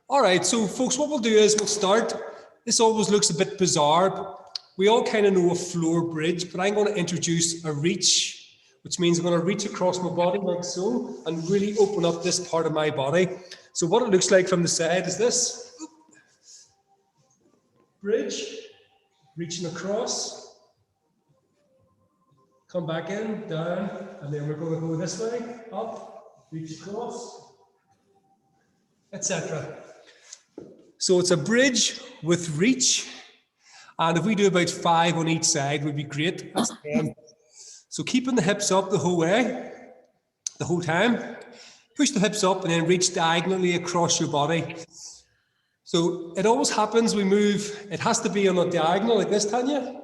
All right, so folks, what we'll do is we'll start. This always looks a bit bizarre. But we all kind of know a floor bridge, but I'm going to introduce a reach, which means I'm going to reach across my body like so and really open up this part of my body. So what it looks like from the side is this. Bridge, reaching across, come back in, down, and then we're going to go this way, up, reach across, etc. So it's a bridge with reach, and if we do about 5 on each side would be great. That's 10. So keeping the hips up the whole way, the whole time. Push the hips up and then reach diagonally across your body. So it always happens, we move, it has to be on a diagonal like this, Tanya,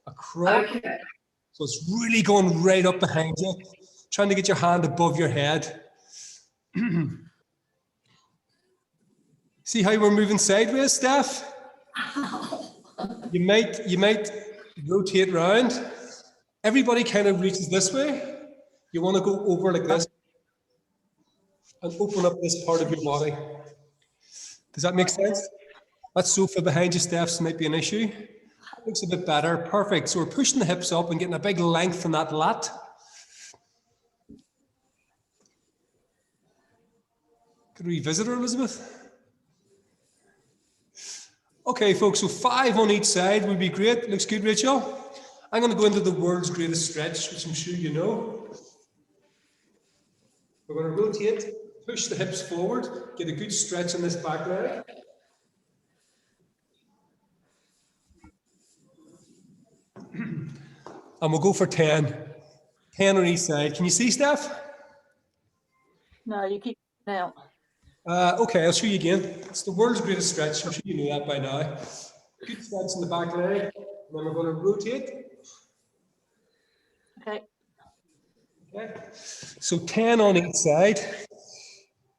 across. Okay. So it's really going right up behind you, trying to get your hand above your head. See how we're moving sideways, Steph? You might rotate round. Everybody kind of reaches this way. You want to go over like this and open up this part of your body. Does that make sense? That sofa behind you, Steph's, might be an issue. Looks a bit better. Perfect. So we're pushing the hips up and getting a big length in that lat. Could we visit her, Elizabeth? Okay, folks, so 5 on each side would be great. Looks good, Rachel. I'm going to go into the world's greatest stretch, which I'm sure you know. We're going to rotate, push the hips forward, get a good stretch in this back leg. And we'll go for 10. 10 on each side. Can you see, Steph? No, you keep out. Okay, I'll show you again. It's the world's greatest stretch. I'm sure you know that by now. Good stretch in the back leg. And then we're going to rotate. Okay. Okay. So 10 on each side.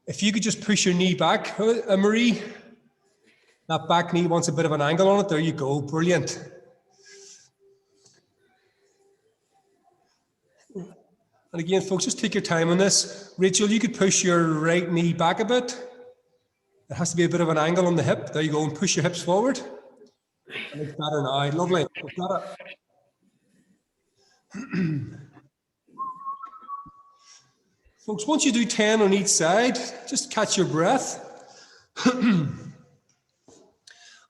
If you could just push your knee back, Marie. That back knee wants a bit of an angle on it. There you go. Brilliant. And again, folks, just take your time on this. Rachel, you could push your right knee back a bit. It has to be a bit of an angle on the hip. There you go, and push your hips forward. And it's better now. Lovely. Got it. Folks, once you do 10 on each side, just catch your breath. And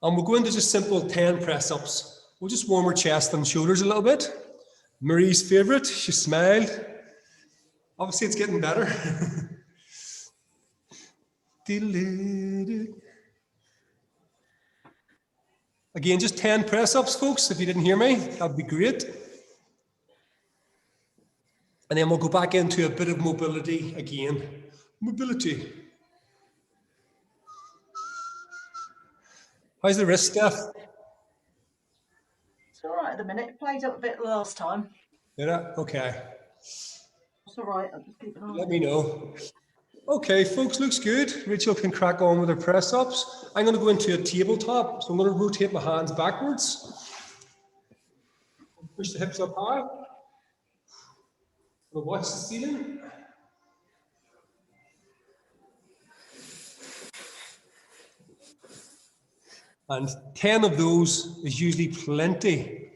we'll go into just simple 10 press-ups. We'll just warm our chest and shoulders a little bit. Marie's favorite, she smiled. Obviously, it's getting better. Again, just 10 press-ups, folks. If you didn't hear me, that'd be great. And then we'll go back into a bit of mobility again. Mobility. How's the wrist, Steph? It's all right at the minute. It played up a bit last time. Did it? Okay. It's all right. I'll just keep an eye on it. Let me know. Okay, folks, looks good. Rachel can crack on with her press-ups. I'm going to go into a tabletop, so I'm going to rotate my hands backwards. Push the hips up high. I'm going to watch the ceiling. And 10 of those is usually plenty.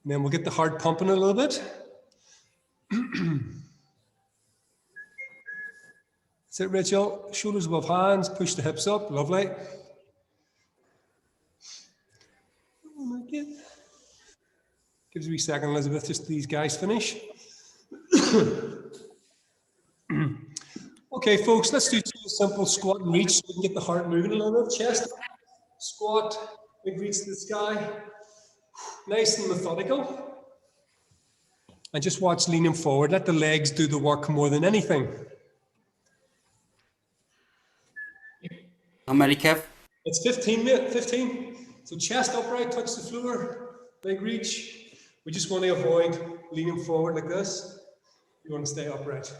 And then we'll get the heart pumping a little bit. That's it, Rachel. Shoulders above hands, push the hips up. Lovely. Gives a wee second, Elizabeth, just these guys finish. Okay, folks, let's do 2 simple squat and reach so we can get the heart moving a little bit. Chest, squat, big reach to the sky. Nice and methodical. And just watch leaning forward. Let the legs do the work more than anything. How many, Kev? It's 15. So chest upright, touch the floor, big reach. We just want to avoid leaning forward like this. You want to stay upright.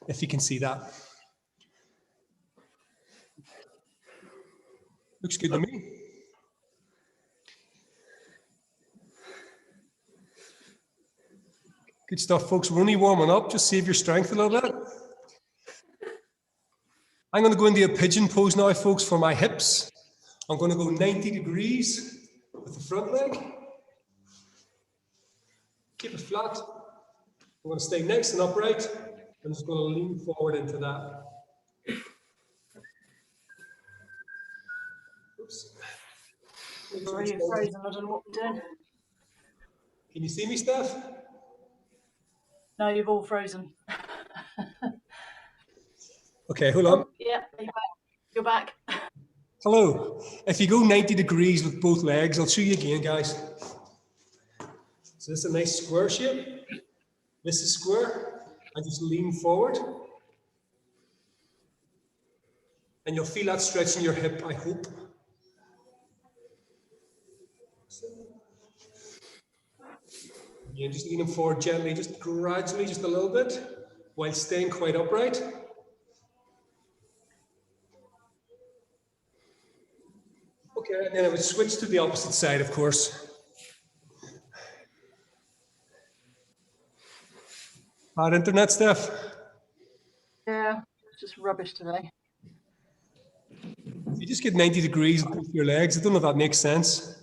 If you can see that. Looks good to me. Good stuff, folks. We're only warming up. Just save your strength a little bit. I'm going to go into a pigeon pose now, folks, for my hips. I'm going to go 90 degrees with the front leg. Keep it flat. I'm going to stay nice and upright. I'm just going to lean forward into that. Oops. Sorry, you're frozen. I don't know what we're doing. Can you see me, Steph? No, you've all frozen. Okay, hold on. Oh, yeah, you're back. Hello. If you go 90 degrees with both legs, I'll show you again, guys. So this is a nice square shape. This is square. And just lean forward. And you'll feel that stretch in your hip, I hope. Yeah, just leaning forward gently, just gradually, just a little bit, while staying quite upright. Okay, and then I would switch to the opposite side, of course. Bad internet, Steph? Yeah, it's just rubbish today. If you just get 90 degrees with your legs, I don't know if that makes sense.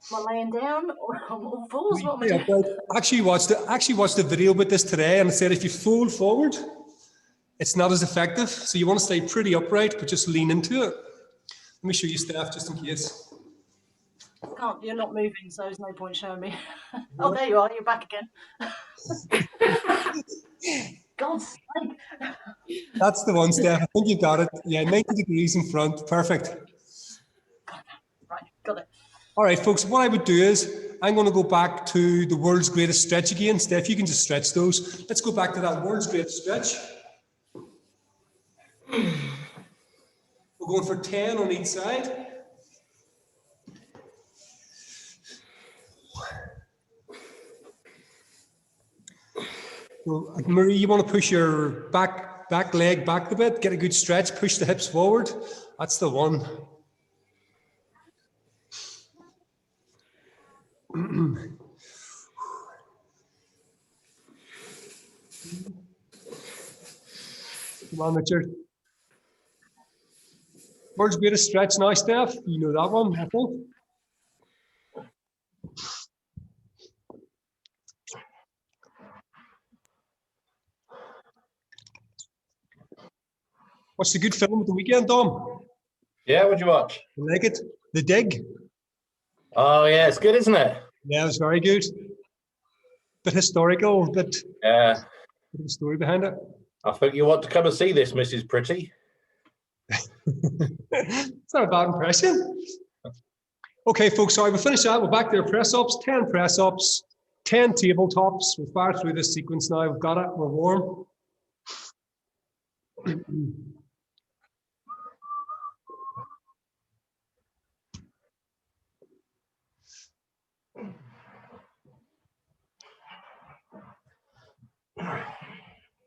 Am I laying down or on all fours? What am I Yeah, doing? I actually watched a video about this today, and it said if you fold forward, it's not as effective. So you want to stay pretty upright, but just lean into it. Let me show you, Steph, just in case. Can't, you're not moving, so there's no point showing me. Oh, there you are. You're back again. God's sake. That's the one, Steph. I think you got it. Yeah, 90 degrees in front. Perfect. Right, got it. All right, folks, what I would do is I'm going to go back to the world's greatest stretch again. Steph, you can just stretch those. Let's go back to that world's greatest stretch. We're going for 10 on each side. So, Marie, you want to push your back leg back a bit, get a good stretch, push the hips forward. That's the one. Come on, Richard. World's greatest stretch now, Steph. You know that one, I think. What's the good film of the weekend, Dom? Yeah, what'd you watch? You like it? The Dig? Oh, yeah, it's good, isn't it? Yeah, it was very good. Bit historical, bit Yeah. of a story behind it. I think you want to come and see this, Mrs. Pretty. It's not a bad impression. Okay, folks, so we'll finish that. We're back there, press-ups, 10 press-ups, 10 tabletops. We'll fire through this sequence now. We've got it. We're warm.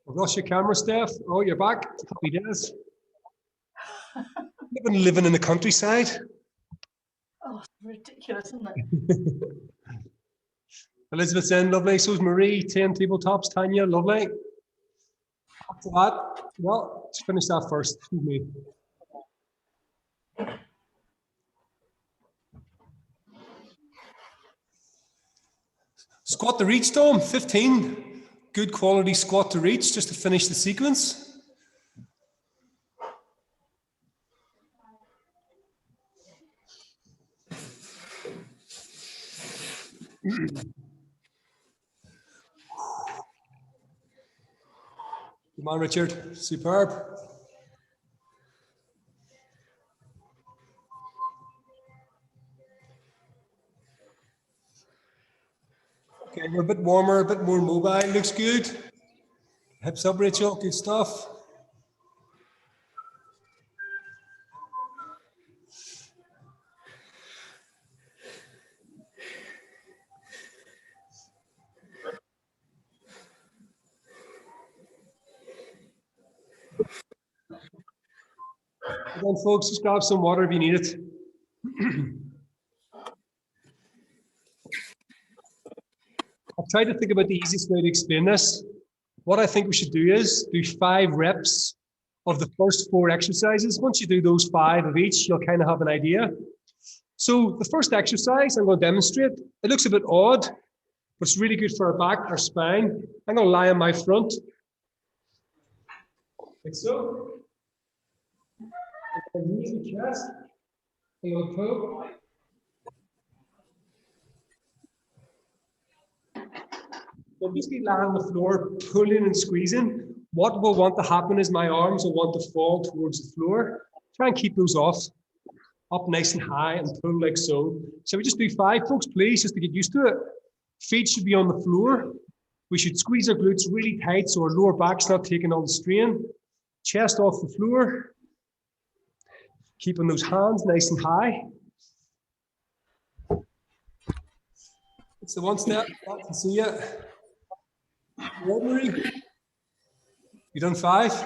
I've lost your camera, Steph. Oh, you're back. Happy days. Living in the countryside. Oh, it's ridiculous, isn't it? Elizabeth's in, lovely. So's Marie, 10 tabletops. Tanya, lovely. After that, well, let's finish that first. Excuse me. Squat to reach, Dom, 15. Good quality squat to reach just to finish the sequence. Come on, Richard. Superb. Okay, we're a bit warmer, a bit more mobile. Looks good. Hips up, Rachel. Good stuff. Again, folks, just grab some water if you need it. I've tried to think about the easiest way to explain this. What I think we should do is do 5 reps of the first 4 exercises. Once you do those 5 of each, you'll kind of have an idea. So the first exercise I'm going to demonstrate, it looks a bit odd, but it's really good for our back, our spine. I'm going to lie on my front, like so. I'm going to use the chest. I'm going to pull. So basically lying on the floor, pulling and squeezing. What will want to happen is my arms will want to fall towards the floor. Try and keep those off, up nice and high and pull like so. Shall we just do 5, folks, please, just to get used to it? Feet should be on the floor. We should squeeze our glutes really tight so our lower back's not taking all the strain. Chest off the floor. Keeping those hands nice and high. It's the one step. I can see it. You done 5?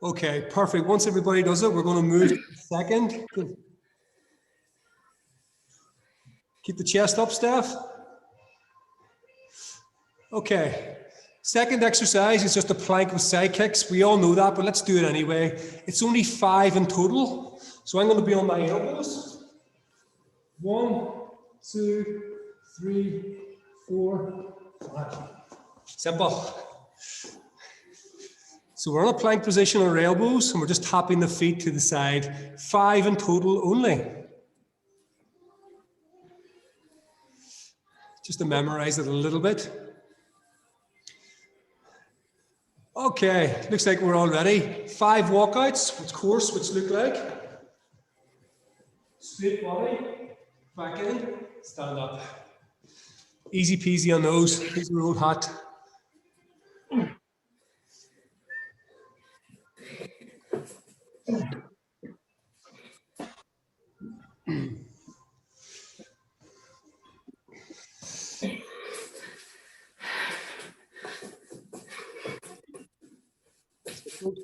Okay, perfect. Once everybody does it, we're going to move to the second. Good. Keep the chest up, Steph. Okay. Second exercise is just a plank with side kicks. We all know that, but let's do it anyway. It's only 5 in total. So I'm going to be on my elbows. 1, 2, 3, 4, 5. Simple. So we're on a plank position on our elbows and we're just tapping the feet to the side. 5 in total only. Just to memorize it a little bit. Okay, looks like we're all ready. 5 walkouts, of course, which look like straight body, back in, stand up. Easy peasy on those. These are all hot.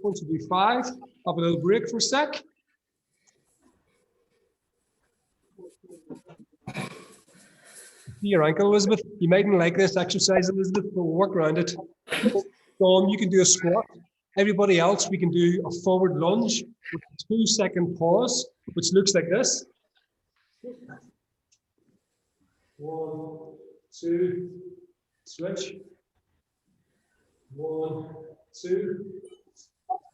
Once you do 5, have a little break for a sec. Your ankle, Elizabeth. You mightn't like this exercise, Elizabeth, but we'll work around it. Dawn, you can do a squat. Everybody else, we can do a forward lunge with a 2-second pause, which looks like this. 1, 2, switch. 1, 2.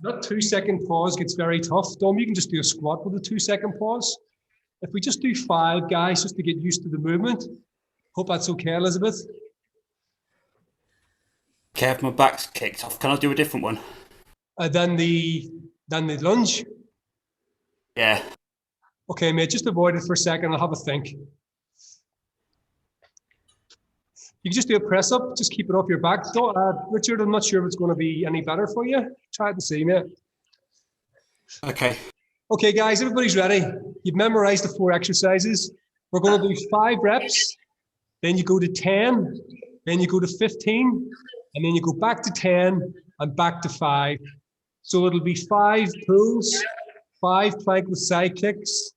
That 2-second pause gets very tough. Dom, you can just do a squat with a 2-second pause. If we just do 5, guys, just to get used to the movement. Hope that's okay, Elizabeth. Kev, my back's kicked off. Can I do a different one? Then the lunge. Yeah. Okay, mate, just avoid it for a second. I'll have a think. You can just do a press up. Just keep it off your back. Richard, I'm not sure if it's going to be any better for you. Try it and see, mate. Okay. Okay, guys, everybody's ready. You've memorized the 4 exercises. We're going to do 5 reps. Then you go to 10. Then you go to 15. And then you go back to 10 and back to 5. So it'll be 5 pulls, 5 plank with side kicks,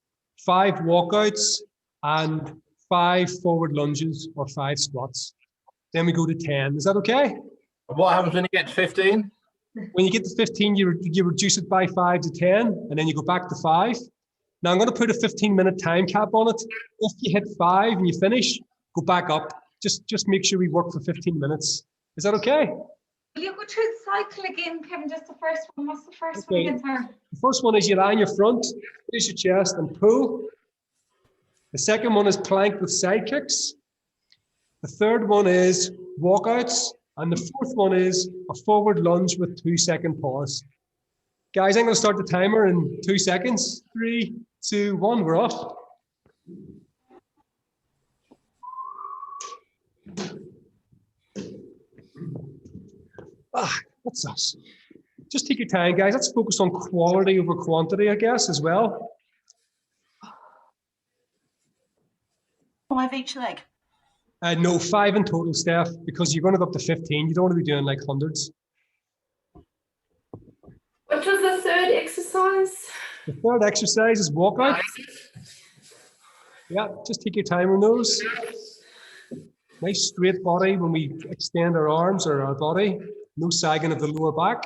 5 walkouts, and 5 forward lunges or 5 squats. Then we go to 10. Is that okay? What happens when you get to 15? When you get to 15, you reduce it by 5 to 10, and then you go back to 5. Now I'm going to put a 15-minute time cap on it. If you hit 5 and you finish, go back up. Just make sure we work for 15 minutes. Is that okay? Will you go through the cycle again, Kevin? Just the first one. What's the first one again, sir? The first one is you lie on your front, raise your chest and pull. The second one is plank with side kicks. The third one is walkouts. And the fourth one is a forward lunge with 2-second pause. Guys, I'm going to start the timer in 2 seconds. 3, 2, 1, we're off. What's this? Just take your time, guys. Let's focus on quality over quantity, I guess, as well. 5 each leg. No, 5 in total, Steph, because you're going to go up to 15. You don't want to be doing like hundreds. What was the third exercise? The third exercise is walkout. Yeah, just take your time on those. Nice straight body when we extend our arms or our body. No sagging of the lower back.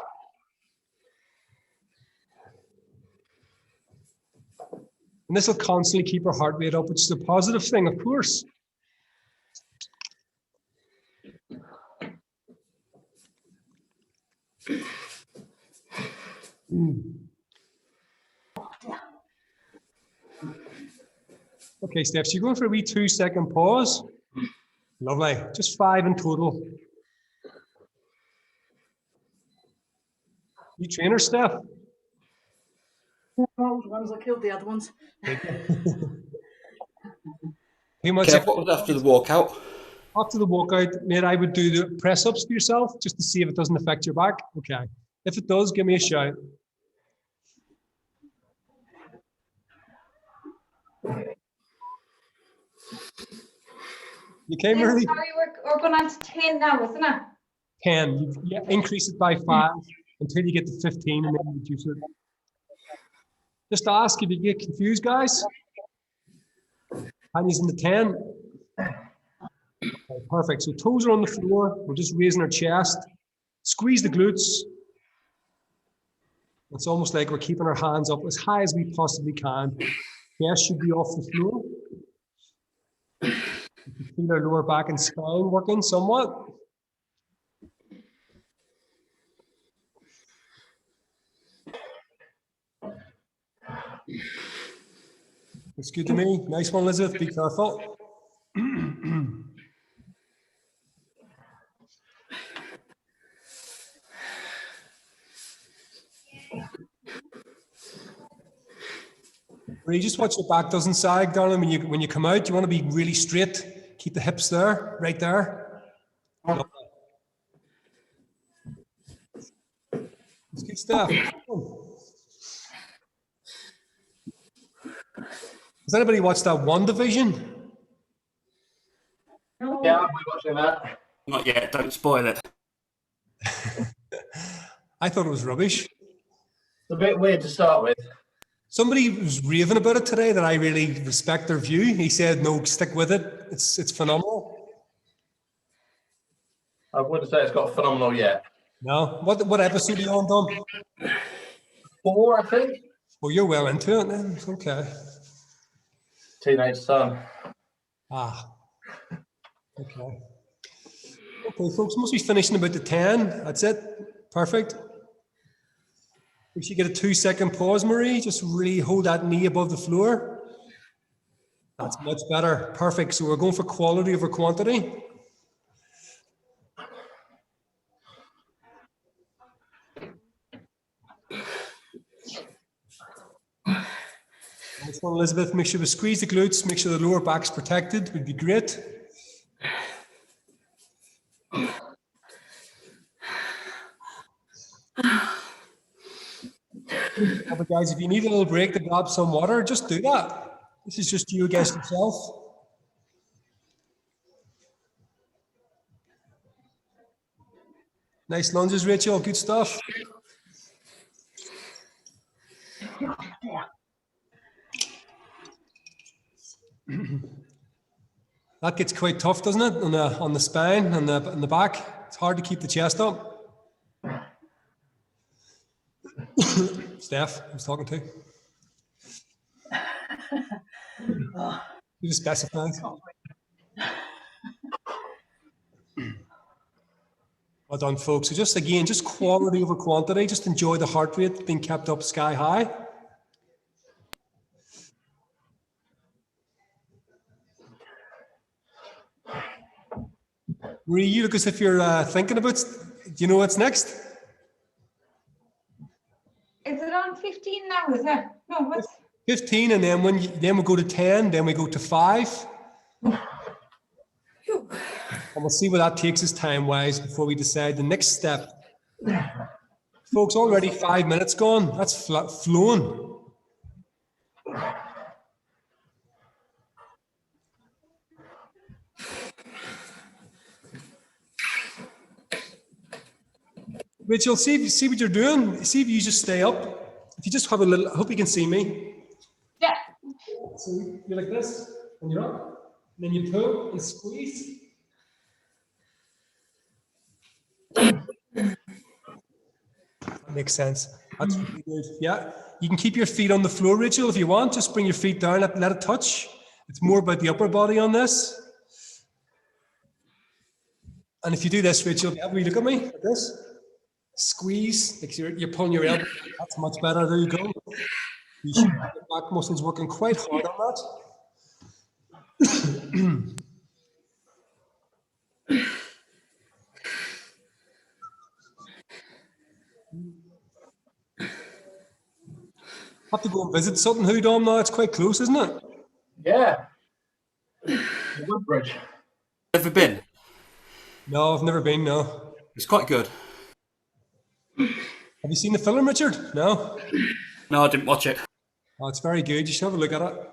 And this will constantly keep our heart rate up, which is a positive thing, of course. Okay, Steph, so you're going for a wee 2-second pause. Lovely. Just 5 in total. You trainer, Steph? Old ones, I killed the other ones. How much Kev, what was after the walkout? after the workout, mate, I would do the press-ups for yourself just to see if it doesn't affect your back. Okay. If it does, give me a shout. You came Yeah, early? sorry, we're going on to 10 now, isn't it? 10. You increase it by 5 until you get to 15 and then reduce it. Just ask if you get confused, guys. Tanya's in the 10. Okay, perfect. So toes are on the floor. We're just raising our chest. Squeeze the glutes. It's almost like we're keeping our hands up as high as we possibly can. Chest should be off the floor. You can feel our lower back and spine working somewhat. Looks good to me. Nice one, Elizabeth. Be careful. Really, just watch your back doesn't sag, darling. When you come out, you want to be really straight. Keep the hips there, right there. It's good stuff. Has anybody watched that One Division? Yeah, I'll be watching that. Not yet, don't spoil it. I thought it was rubbish. It's a bit weird to start with. Somebody was raving about it today that I really respect their view. He said, no, stick with it. It's phenomenal. I wouldn't say it's got phenomenal yet. No? What episode are you on, Dom? 4, I think. Well, you're well into it then. Okay. Teenage son. Ah. Okay. Okay, folks, must be finishing about the 10. That's it. Perfect. We should get a 2-second pause, Marie. Just really hold that knee above the floor. That's much better. Perfect. So we're going for quality over quantity. Nice one, Elizabeth. Make sure we squeeze the glutes. Make sure the lower back's protected. Would be great. But guys, if you need a little break to grab some water, just do that. This is just you against yourself. Nice lunges, Rachel. Good stuff. That gets quite tough, doesn't it? On the spine and the back. It's hard to keep the chest up. Steph, I was talking to. You just specified. Well done, folks. So just again, just quality over quantity. Just enjoy the heart rate being kept up sky high. Marie, you look as if you're thinking about, do you know what's next? Is it on 15 now, is it? No, what's 15, and then then we go to 10, then we go to 5. And we'll see where that takes us time-wise before we decide the next step. Folks, already 5 minutes gone. That's flown. Rachel, see what you're doing. See if you just stay up. If you just have a little, I hope you can see me. yeah? So you're like this, and you're up. And then you pull and squeeze. That makes sense. That's really good. Yeah. You can keep your feet on the floor, Rachel, if you want. Just bring your feet down, let it touch. It's more about the upper body on this. And if you do this, Rachel, have we look at me like this? Squeeze, like you're pulling your elbow. That's much better. There you go. You should have your back muscles working quite hard on that. Have to go and visit Sutton Hoo Dom now. It's quite close, isn't it? Yeah. The Woodbridge. Ever been? No, I've never been, no. It's quite good. Have you seen the film, Richard? No? No, I didn't watch it. Oh, it's very good. You should have a look at it.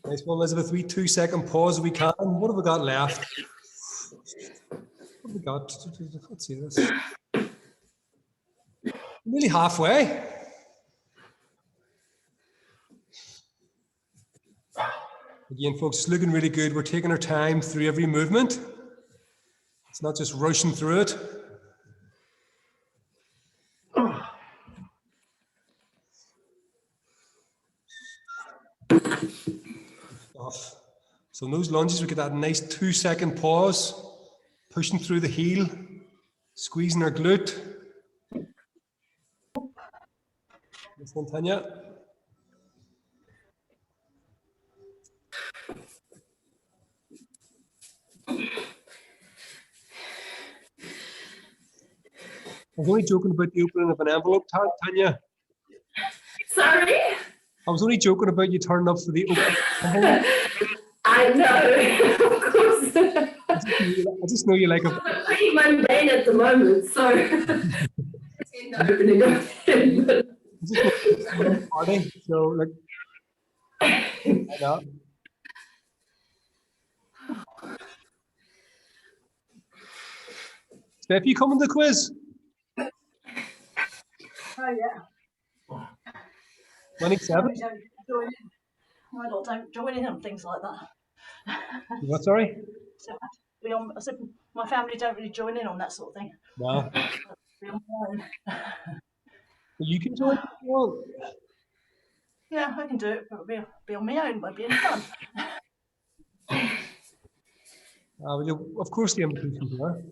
Nice one, Elizabeth. We 2-second pause if we can. What have we got left? What have we got? Let's see this. Nearly halfway. Again, folks, it's looking really good. We're taking our time through every movement. It's not just rushing through it. Off. So in those lunges, we get that nice 2-second pause, pushing through the heel, squeezing our glute. This one, Tanya. I was only joking about the opening of an envelope, Tanya. Sorry? I was only joking about you turning up for the opening envelope. I know, of course. I just know you like a... I'm pretty mundane at the moment, so in the opening of it. Just party, so like... I know. Steph, you coming to the quiz? Oh, yeah. 27? My lot don't join in on things like that. What, sorry? So I said my family don't really join in on that sort of thing. No. Be on my own. You can join if you want. Yeah, I can do it, but it'll be on my own. Won't be any fun. Well, of course the invitation's there.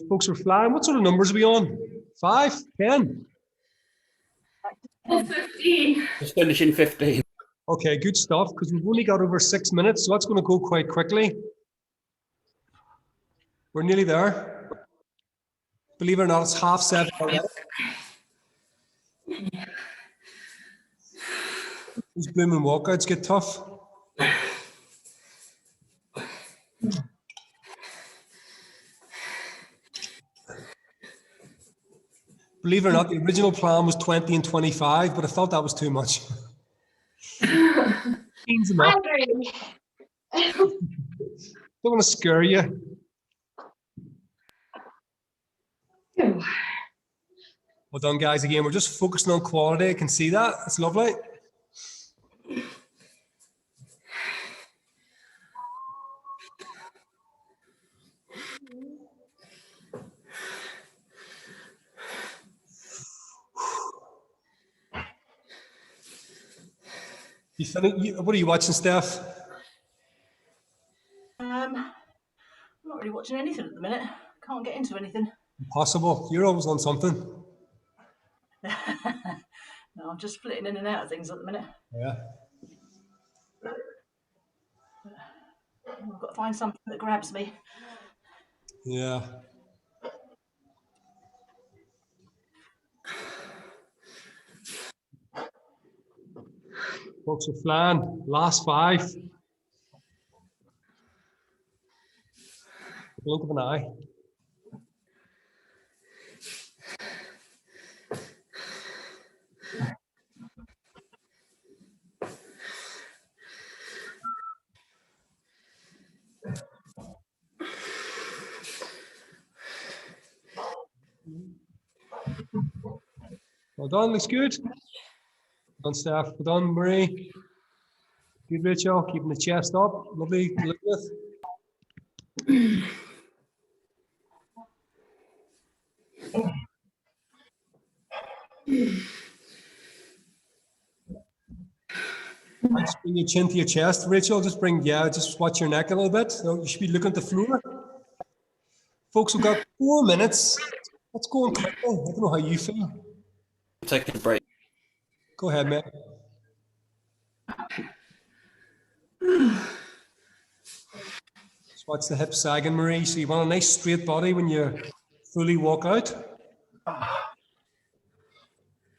Folks are flying. What sort of numbers are we on? 5, 10? Or 15. Just finishing 15. Okay, good stuff, because we've only got over 6 minutes, so that's going to go quite quickly. We're nearly there. Believe it or not, it's 7:30 already. These blooming walkouts get tough. Believe it or not, the original plan was 20 and 25, but I felt that was too much. Seems enough. Don't want to scare you. Well done, guys. Again, we're just focusing on quality. I can see that. It's lovely. What are you watching, Steph? I'm not really watching anything at the minute. Can't get into anything. Impossible. You're always on something. No, I'm just flitting in and out of things at the minute. Yeah. I've got to find something that grabs me. Yeah. Folks are flying. Last 5. Blink of an eye. Well done, looks good. Well done, Steph. Well done, Marie. Good, Rachel. Keeping the chest up. Lovely to look with. Just bring your chin to your chest, Rachel. Just watch your neck a little bit. So you should be looking at the floor. Folks, we've got 4 minutes. Let's go on quickly. I don't know how you feel. Taking a break. Go ahead, mate. Just watch the hips sagging, Marie. So you want a nice straight body when you fully walk out.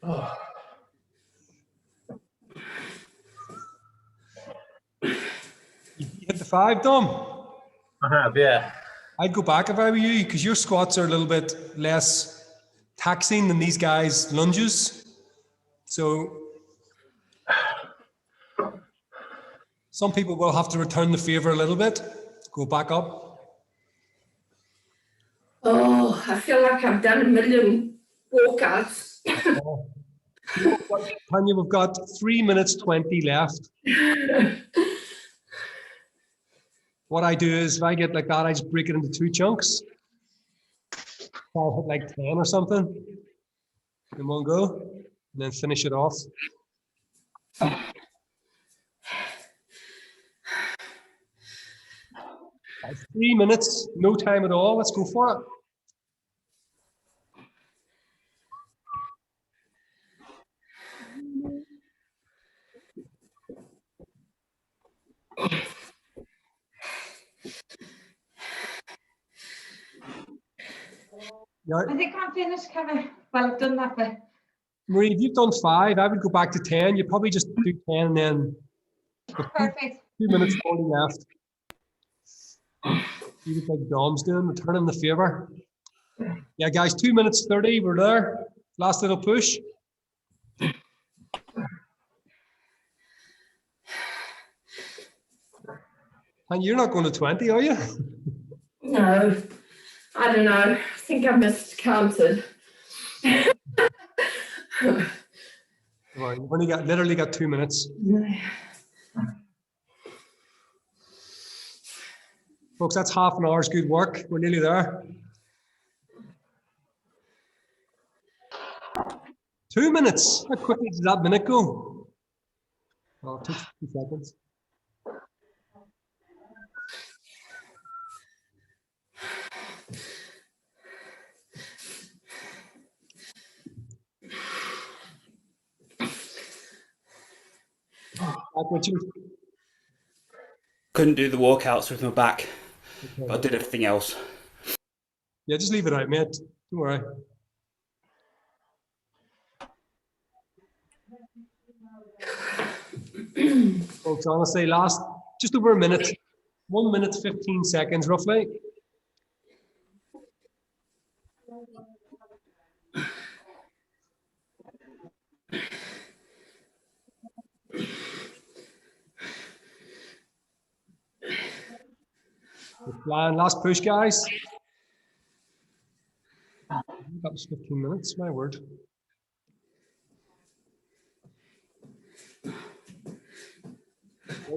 You hit the 5, Dom? I have, yeah. I'd go back if I were you, because your squats are a little bit less taxing than these guys' lunges. So some people will have to return the favor a little bit, go back up. Oh, I feel like I've done a million walkouts. Tanya, we've got 3 minutes 20 left. What I do is if I get like that, I just break it into 2 chunks. I'll hit like 10 or something in one go, and then finish it off. 3 minutes, no time at all. Let's go for it. Yeah. I think I'm finished, Kevin. Well, I've done that bit. Marie, if you've done 5, I would go back to 10. You probably just do 10 and then Perfect. 2 minutes 40 left. You look like Dom's doing, returning the favor. Yeah, guys, 2 minutes 30. We're there. Last little push. And you're not going to 20, are you? No, I don't know. I think I miscounted. Right, you've only got literally got 2 minutes. Folks, that's half an hour's good work. We're nearly there. 2 minutes. How quickly did that minute go? Oh, it took 2 seconds. Couldn't do the walkouts with my back, Okay. but I did everything else. Yeah, just leave it out, mate. Don't worry. Folks, honestly, last just over a minute. 1 minute, 15 seconds, roughly. Last push, guys. That was 15 minutes, my word. Right,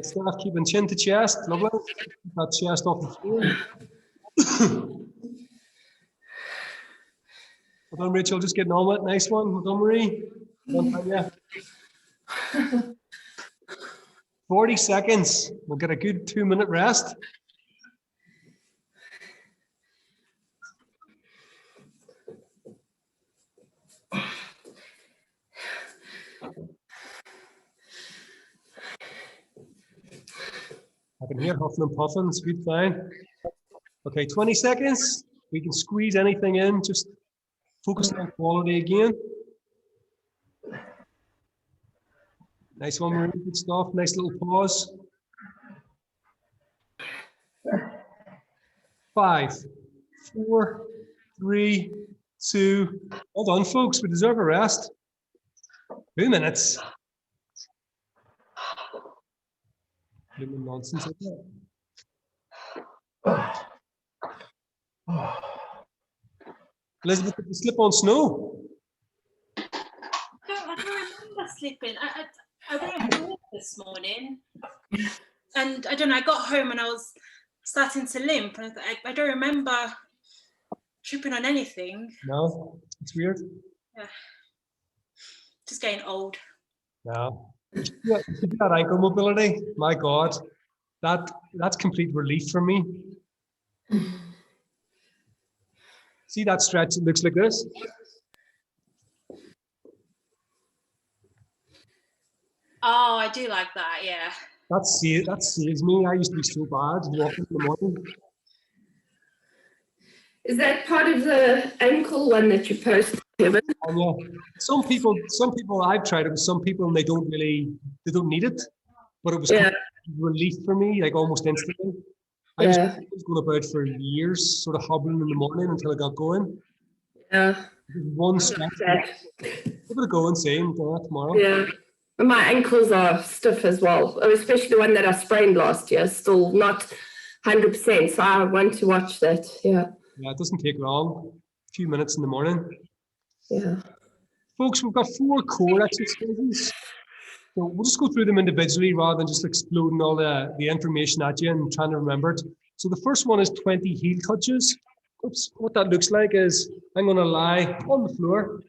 staff, keeping chin to chest. Lovely. Keep that chest off the floor. Well done, Rachel. Just getting on with it. Nice one. Well done, Marie. Well done, Tanya. 40 seconds. We'll get a good 2 minute rest. I can hear huffing and puffing. It's good, fine. Okay, 20 seconds. We can squeeze anything in. Just focus on quality again. Nice one, Marie. Good stuff. Nice little pause. 5, 4, 3, 2. Well done, folks. We deserve a rest. 2 minutes. Nonsense like that. Elizabeth, did you slip on snow? sleeping. I went to work this morning, and I don't know. I got home and I was starting to limp, and I don't remember tripping on anything. No, it's weird. Yeah. Just getting old. No. Yeah, that ankle mobility, my God, that's complete relief for me. See that stretch? It looks like this. Oh, I do like that. Yeah. That saves me. I used to be so bad walking in the morning. Is that part of the ankle one that you posted, Kevin? And yeah, some people I've tried it with some people and they don't need it, but it was relief for me, like almost instantly. I was going about for years, sort of hobbling in the morning until I got going. Yeah. One step. Give it a go and see and do that tomorrow. Yeah. And my ankles are stiff as well, especially the one that I sprained last year, still not 100%. So I want to watch that. Yeah. Yeah, it doesn't take long. A few minutes in the morning. Yeah. Folks, we've got 4 core exercises. So we'll just go through them individually rather than just exploding all the information at you and trying to remember it. So the first one is 20 heel touches. Oops, what that looks like is I'm going to lie on the floor.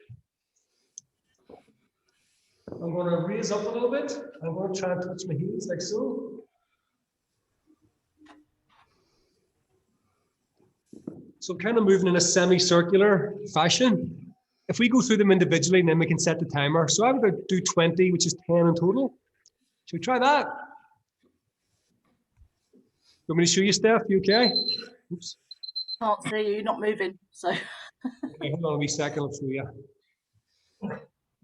I'm going to raise up a little bit. I'm going to try and touch my heels like so. So kind of moving in a semicircular fashion. If we go through them individually, then we can set the timer. So I would do 20, which is 10 in total. Should we try that? Want me to show you, Steph? You okay? Oops. Can't see you, you're not moving. So Okay, hold on a wee second, I'll show you.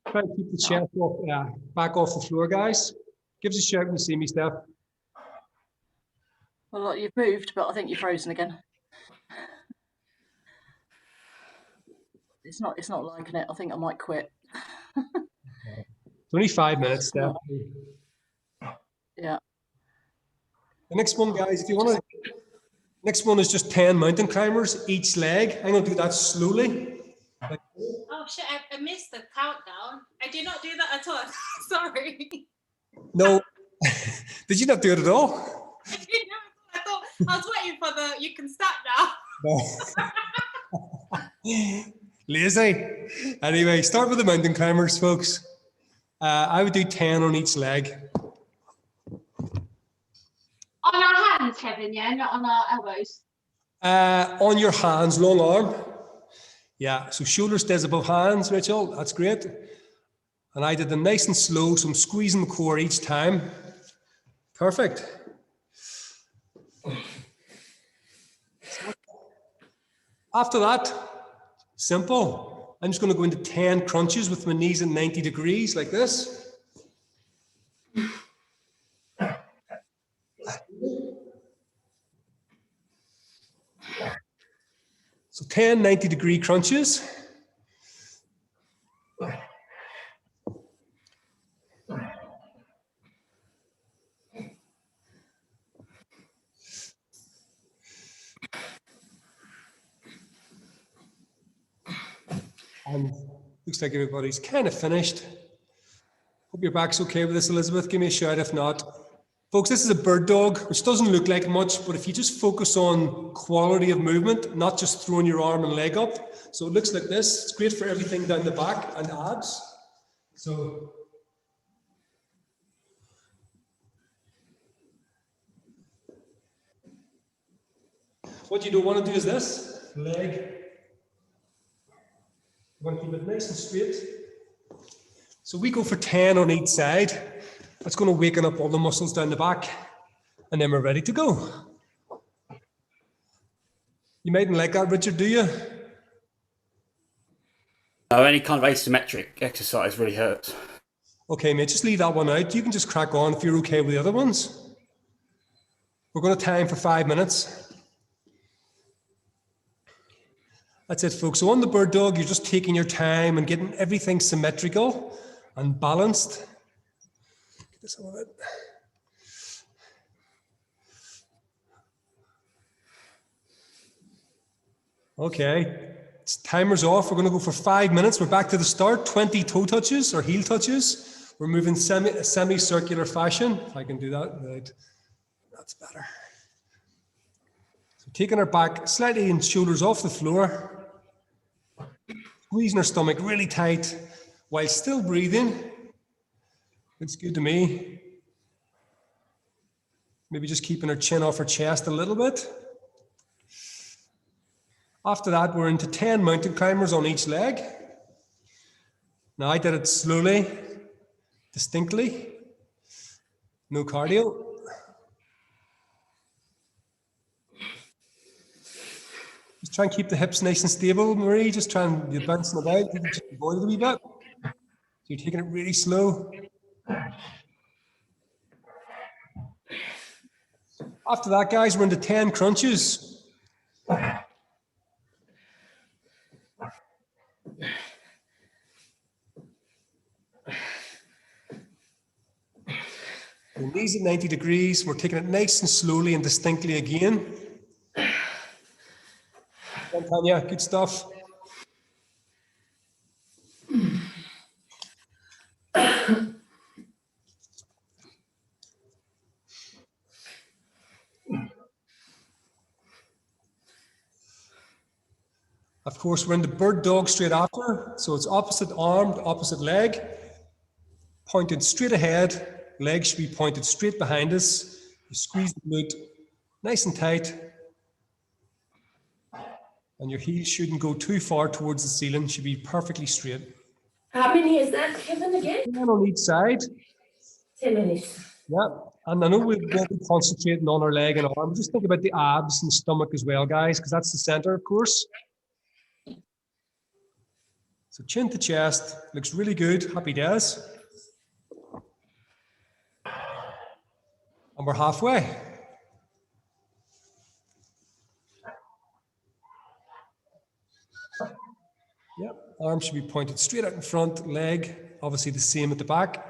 Try and keep the chest off, back off the floor, guys. Give us a shout when you see me, Steph. well, you've moved, but I think you're frozen again. It's not liking it. I think I might quit. It's only 5 minutes, Steph. Yeah. The next one, guys, if you want to, next one is just 10 mountain climbers, each leg. I'm going to do that slowly. Oh shit! I missed the countdown. I did not do that at all. Sorry. No. Did you not do it at all? I didn't know. I thought I was waiting for the. You can start now. No. Lazy. Anyway, start with the mountain climbers, folks. I would do 10 on each leg. On our hands, Kevin, yeah, not on our elbows. On your hands, long arm. Yeah, so shoulder stays above hands, Rachel. That's great. And I did them nice and slow, so I'm squeezing the core each time. Perfect. After that, simple. I'm just going to go into 10 crunches with my knees at 90 degrees like this. So 10 90-degree crunches. And looks like everybody's kind of finished. Hope your back's okay with this, Elizabeth. Give me a shout if not. Folks, this is a bird dog, which doesn't look like much, but if you just focus on quality of movement, not just throwing your arm and leg up. So it looks like this. It's great for everything down the back and abs. So what you don't want to do is this, leg. You want to keep it nice and straight. So we go for 10 on each side. That's going to waken up all the muscles down the back, and then we're ready to go. You mightn't like that, Richard, do you? No, any kind of asymmetric exercise really hurts. Okay, mate, just leave that one out. You can just crack on if you're okay with the other ones. We're going to time for 5 minutes. That's it, folks. So on the bird dog, you're just taking your time and getting everything symmetrical and balanced. This a little bit. Okay, timer's off. We're going to go for 5 minutes. We're back to the start. 20 toe touches or heel touches. We're moving semicircular fashion. If I can do that, right. That's better. So taking our back slightly and shoulders off the floor. Squeezing our stomach really tight while still breathing. Looks good to me. Maybe just keeping our chin off our chest a little bit. After that, we're into 10 mountain climbers on each leg. Now I did it slowly, distinctly, no cardio. Just try and keep the hips nice and stable, Marie. Just try and be bouncing about, just avoid it a wee bit. So you're taking it really slow. After that, guys, we're into 10 crunches. The knees at 90 degrees. We're taking it nice and slowly and distinctly again. Well, Tanya, good stuff. Of course, we're in the bird dog straight after. So it's opposite arm, opposite leg, pointed straight ahead. Legs should be pointed straight behind us. You squeeze the glute nice and tight. And your heels shouldn't go too far towards the ceiling, should be perfectly straight. How many is that, Kevin, again? 10 on each side. 10 minutes. Yeah, and I know we won't be concentrating on our leg and arm. Just think about the abs and stomach as well, guys, because that's the center, of course. So chin to chest, looks really good. Happy days. And we're halfway. Yep, arm should be pointed straight out in front, leg, obviously the same at the back.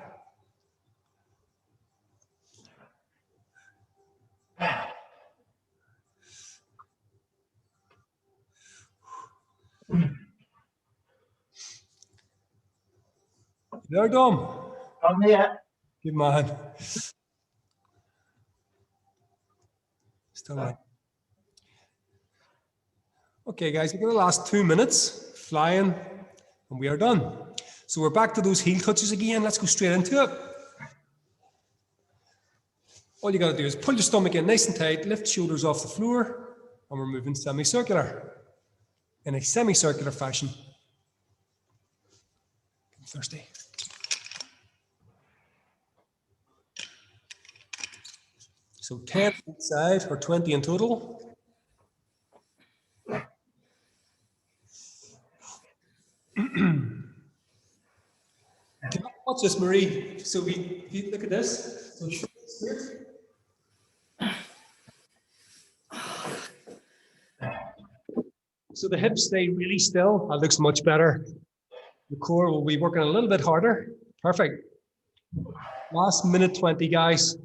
You there, Dom? I'm here. Good man. Still right. Okay, guys, we've got the last 2 minutes flying, and we are done. So we're back to those heel touches again. Let's go straight into it. All you got to do is pull your stomach in nice and tight, lift shoulders off the floor, and we're moving semicircular in a semicircular fashion. I'm thirsty. So 10 each side, or 20 in total. Watch this, Marie. So we look at this. So straight. So the hips stay really still. That looks much better. The core will be working a little bit harder. Perfect. Last minute 20, guys.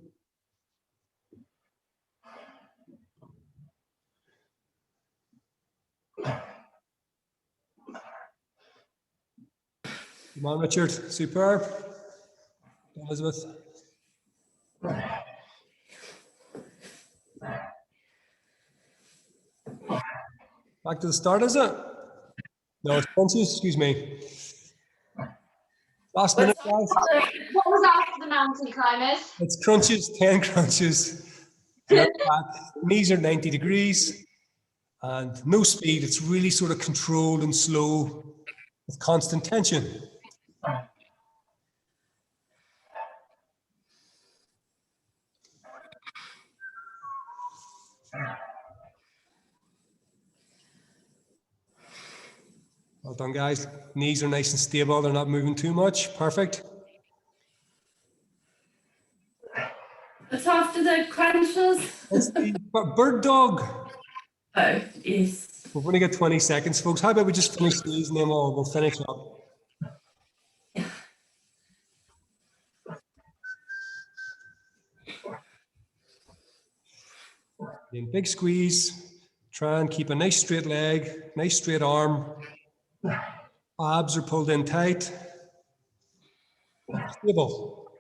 Come on, Richard. Superb. Elizabeth. Back to the start, is it? No, it's crunches, excuse me. Last minute, guys. What was after the mountain climbers? It's crunches, 10 crunches. Back. Knees are 90 degrees and no speed. It's really sort of controlled and slow with constant tension. Well done, guys. Knees are nice and stable. They're not moving too much. Perfect. It's after the crunches. It's the bird dog. Oh, yes. We've only got 20 seconds, folks. How about we just finish these and then we'll finish up. Then big squeeze. Try and keep a nice straight leg, nice straight arm. Abs are pulled in tight. Stay Table.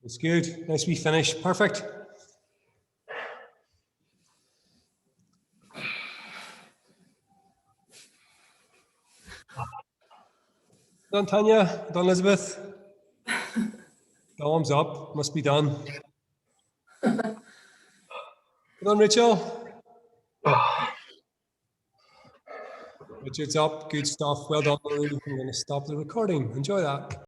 It's good. Nice wee finish. Perfect. Done, Tanya. Done, Elizabeth. Thumbs up. Must be done. Done, Rachel. Richard's up. Good stuff. Well done, Marie. I'm going to stop the recording. Enjoy that.